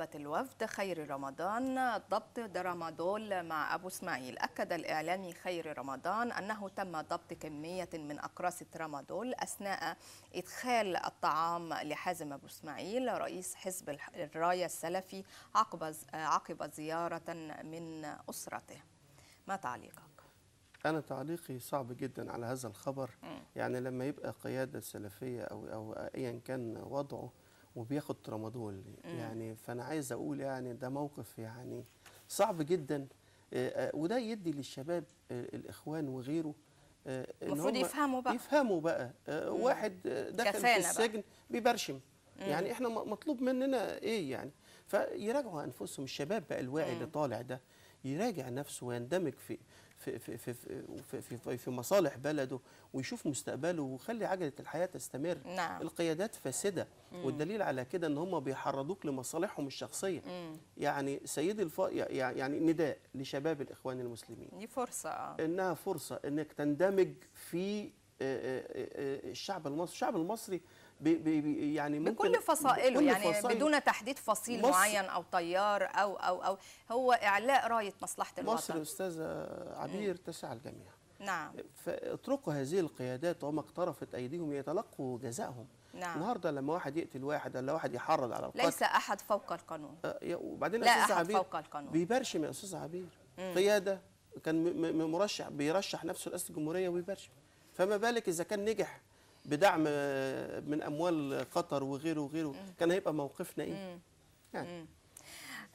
نيابة الوفد خيري رمضان ضبط درامادول مع أبو إسماعيل. أكد الإعلامي خيري رمضان أنه تم ضبط كمية من أقراص الترامادول أثناء إدخال الطعام لحازم أبو إسماعيل رئيس حزب الراية السلفي عقب زيارة من أسرته. ما تعليقك؟ أنا تعليقي صعب جدا على هذا الخبر. يعني لما يبقى قيادة سلفية أو أيا كان وضعه وبياخد ترامادول، يعني فأنا عايز أقول يعني ده موقف يعني صعب جدا. وده يدي للشباب الإخوان وغيره المفروض يفهموا بقى واحد دخل في السجن بيبرشم. يعني احنا مطلوب مننا ايه يعني؟ فيراجعوا انفسهم. الشباب بقى الواعي اللي طالع ده يراجع نفسه ويندمج في مصالح بلده ويشوف مستقبله ويخلي عجلة الحياة تستمر. نعم. القيادات فاسدة، والدليل على كده ان هم بيحرضوك لمصالحهم الشخصية. يعني سيدي يعني نداء لشباب الإخوان المسلمين، دي فرصة انها فرصة انك تندمج في الشعب المصري. الشعب المصري يعني ممكن بكل فصائله، يعني بدون تحديد فصيل معين او تيار او هو اعلاء رايه مصلحه الوطن. مصر استاذه عبير تسع الجميع. نعم. فاتركوا هذه القيادات وما اقترفت ايديهم يتلقوا جزائهم. نعم. النهارده لما واحد يقتل واحد ولا واحد يحرض على القتل، ليس احد فوق القانون. وبعدين لا استاذ احد عبير فوق القانون. بيبرشم يا استاذ عبير. قياده كان مرشح بيرشح نفسه لرئاسه الجمهوريه ويبرشم، فما بالك اذا كان نجح بدعم من اموال قطر وغيره وغيره، كان هيبقى موقفنا ايه؟ يعني